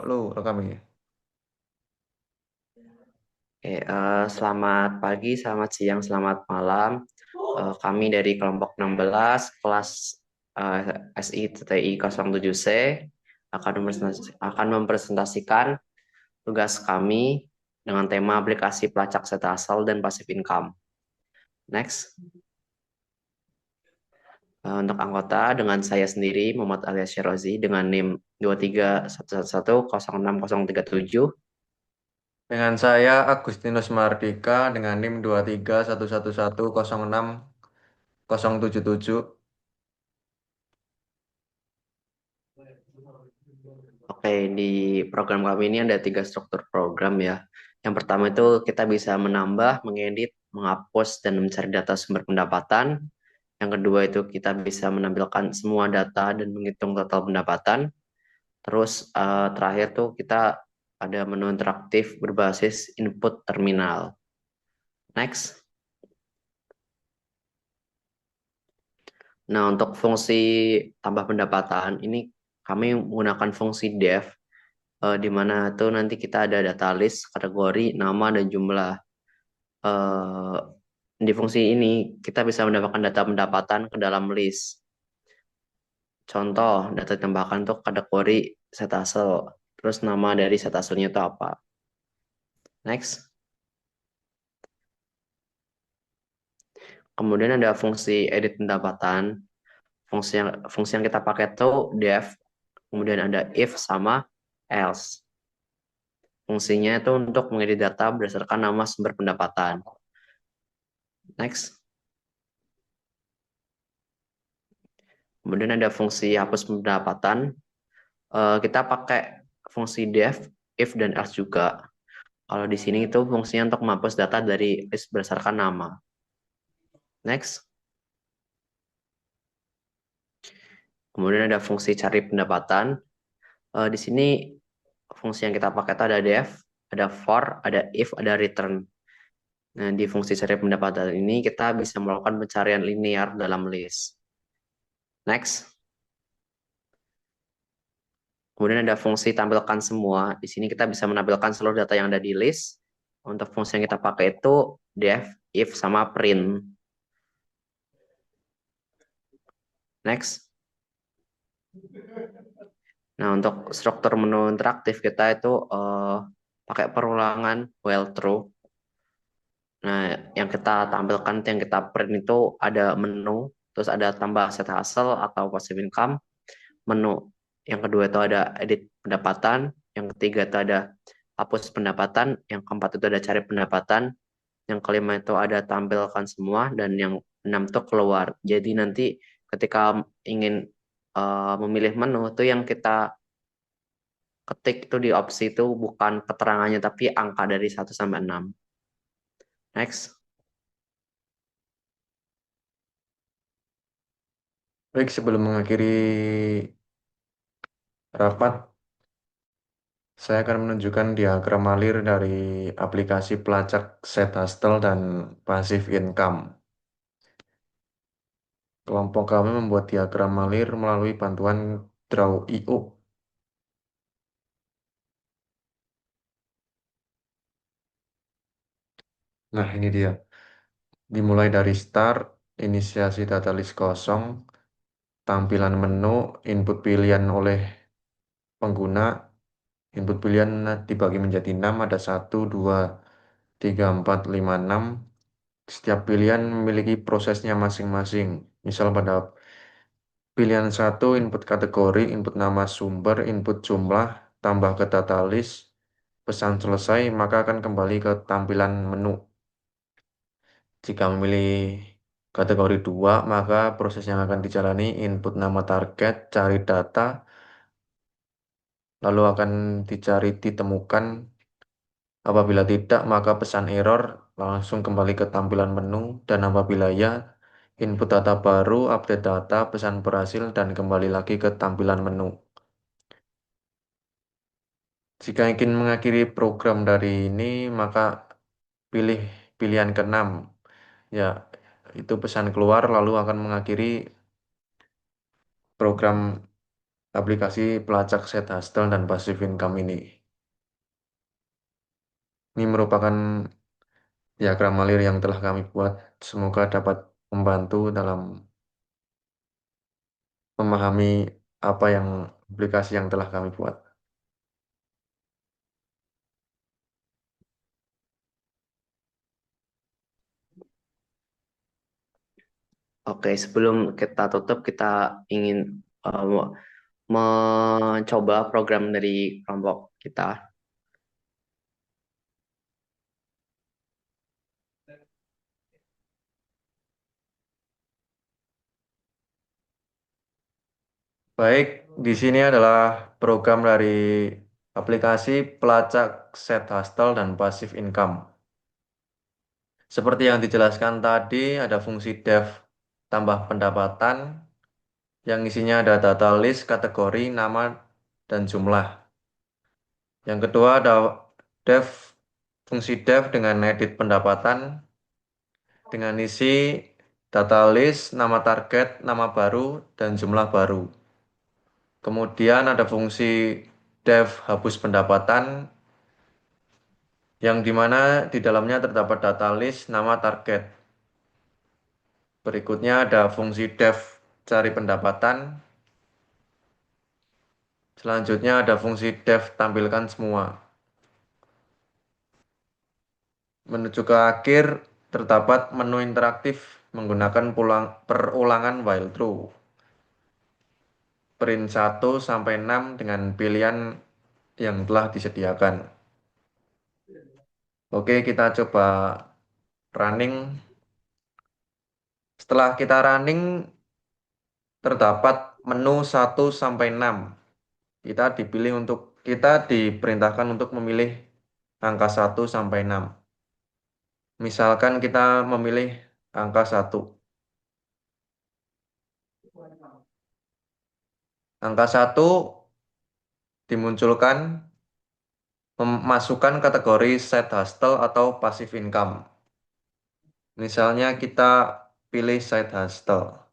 Halo, rekam ini. Oke, selamat pagi, selamat siang, selamat malam. Kami dari kelompok 16 kelas SI TTI 07C akan mempresentasikan tugas kami dengan tema aplikasi pelacak serta asal dan passive income. Next. Untuk anggota dengan saya sendiri Muhammad Alias Syarozi dengan NIM 23111060037. Dengan saya Agustinus Mardika dengan NIM 2311106077. Oke, di program kami ini ada tiga struktur program ya. Yang pertama itu kita bisa menambah, mengedit, menghapus, dan mencari data sumber pendapatan. Yang kedua itu kita bisa menampilkan semua data dan menghitung total pendapatan. Terus terakhir tuh kita ada menu interaktif berbasis input terminal. Next. Nah, untuk fungsi tambah pendapatan ini kami menggunakan fungsi def di mana tuh nanti kita ada data list, kategori, nama, dan jumlah. Eh, di fungsi ini kita bisa mendapatkan data pendapatan ke dalam list. Contoh, data ditambahkan untuk kategori setasel. Terus nama dari setaselnya itu apa? Next. Kemudian ada fungsi edit pendapatan. Fungsi yang kita pakai itu def, kemudian ada if sama else. Fungsinya itu untuk mengedit data berdasarkan nama sumber pendapatan. Next. Kemudian ada fungsi hapus pendapatan. Kita pakai fungsi def, if, dan else juga. Kalau di sini itu fungsinya untuk menghapus data dari list berdasarkan nama. Next. Kemudian ada fungsi cari pendapatan. Di sini fungsi yang kita pakai itu ada def, ada for, ada if, ada return. Nah, di fungsi cari pendapatan ini kita bisa melakukan pencarian linear dalam list. Next. Kemudian ada fungsi tampilkan semua. Di sini kita bisa menampilkan seluruh data yang ada di list. Untuk fungsi yang kita pakai itu def, if, sama print. Next. Nah, untuk struktur menu interaktif kita itu pakai perulangan while true. Nah, yang kita tampilkan, yang kita print itu ada menu, terus ada tambah set hasil atau passive income, menu. Yang kedua itu ada edit pendapatan, yang ketiga itu ada hapus pendapatan, yang keempat itu ada cari pendapatan, yang kelima itu ada tampilkan semua, dan yang enam itu keluar. Jadi nanti ketika ingin memilih menu itu yang kita ketik itu di opsi itu bukan keterangannya tapi angka dari 1 sampai 6. Next. Baik, sebelum mengakhiri rapat, saya akan menunjukkan diagram alir dari aplikasi pelacak set hustle dan passive income. Kelompok kami membuat diagram alir melalui bantuan Draw.io. Nah, ini dia. Dimulai dari start, inisiasi data list kosong, tampilan menu, input pilihan oleh pengguna, input pilihan dibagi menjadi 6, ada 1, 2, 3, 4, 5, 6. Setiap pilihan memiliki prosesnya masing-masing. Misal pada pilihan 1, input kategori, input nama sumber, input jumlah, tambah ke data list, pesan selesai, maka akan kembali ke tampilan menu. Jika memilih kategori 2, maka proses yang akan dijalani input nama target, cari data, lalu akan dicari ditemukan. Apabila tidak, maka pesan error langsung kembali ke tampilan menu, dan apabila ya, input data baru, update data, pesan berhasil, dan kembali lagi ke tampilan menu. Jika ingin mengakhiri program dari ini, maka pilih pilihan ke-6. Ya, itu pesan keluar lalu akan mengakhiri program aplikasi pelacak set hustle dan passive income ini. Ini merupakan diagram alir yang telah kami buat. Semoga dapat membantu dalam memahami apa yang aplikasi yang telah kami buat. Oke, sebelum kita tutup, kita ingin mencoba program dari kelompok kita. Baik, di sini adalah program dari aplikasi pelacak set hustle dan passive income. Seperti yang dijelaskan tadi, ada fungsi def tambah pendapatan yang isinya ada data list, kategori, nama, dan jumlah. Yang kedua ada def, fungsi def dengan edit pendapatan dengan isi data list, nama target, nama baru, dan jumlah baru. Kemudian ada fungsi def hapus pendapatan yang dimana di dalamnya terdapat data list, nama target. Berikutnya ada fungsi def cari pendapatan. Selanjutnya ada fungsi def tampilkan semua. Menuju ke akhir terdapat menu interaktif menggunakan perulangan while true. Print 1 sampai 6 dengan pilihan yang telah disediakan. Oke, kita coba running. Setelah kita running, terdapat menu 1 sampai 6. Kita diperintahkan untuk memilih angka 1 sampai 6. Misalkan kita memilih angka 1. Angka 1 dimunculkan memasukkan kategori side hustle atau passive income. Misalnya kita pilih side hustle.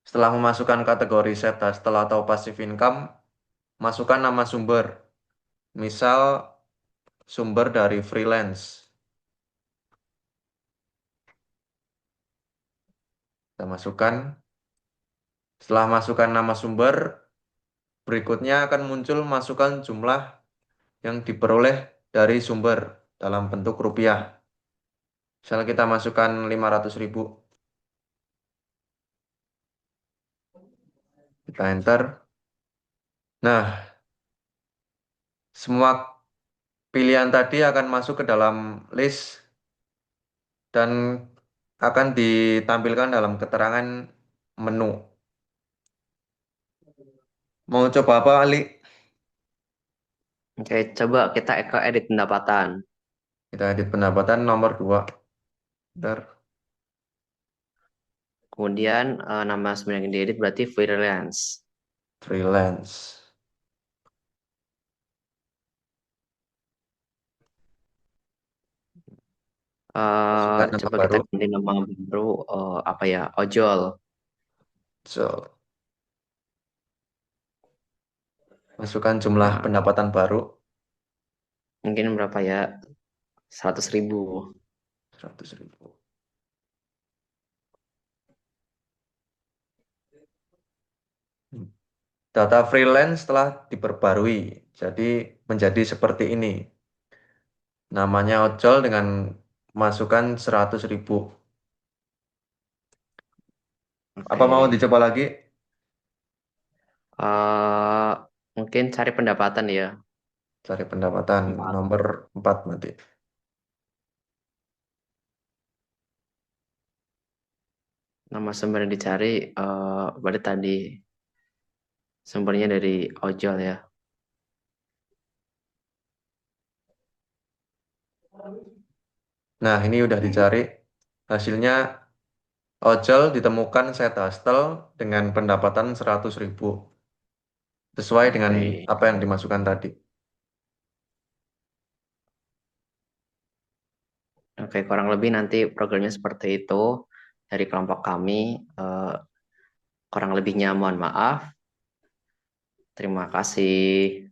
Setelah memasukkan kategori side hustle atau passive income, masukkan nama sumber. Misal sumber dari freelance. Kita masukkan. Setelah masukkan nama sumber, berikutnya akan muncul masukkan jumlah yang diperoleh dari sumber dalam bentuk rupiah. Misalnya kita masukkan 500.000. Kita enter. Nah, semua pilihan tadi akan masuk ke dalam list dan akan ditampilkan dalam keterangan menu. Mau coba apa, Ali? Oke, coba kita ke edit pendapatan. Kita edit pendapatan nomor 2. Bentar. Kemudian nama sebenarnya yang diedit berarti freelance. Freelance. Masukkan nama Coba kita baru. ganti nama baru apa ya? Ojol. So, masukkan jumlah Nah, pendapatan baru. mungkin berapa ya? 100.000. 100.000. Data freelance telah diperbarui. Jadi menjadi seperti ini. Namanya ojol dengan masukkan 100.000. Apa Oke. mau dicoba lagi? eh Mungkin cari pendapatan ya. Cari pendapatan 4. nomor 4 nanti. Nama sumber yang dicari berarti tadi sumbernya dari ojol ya. Nah, ini udah dicari. Hasilnya ojol ditemukan set hustle dengan pendapatan 100.000. Sesuai dengan Oke. apa yang dimasukkan tadi. Oke, kurang lebih nanti programnya seperti itu dari kelompok kami. Eh, Kurang lebihnya mohon maaf. Terima kasih.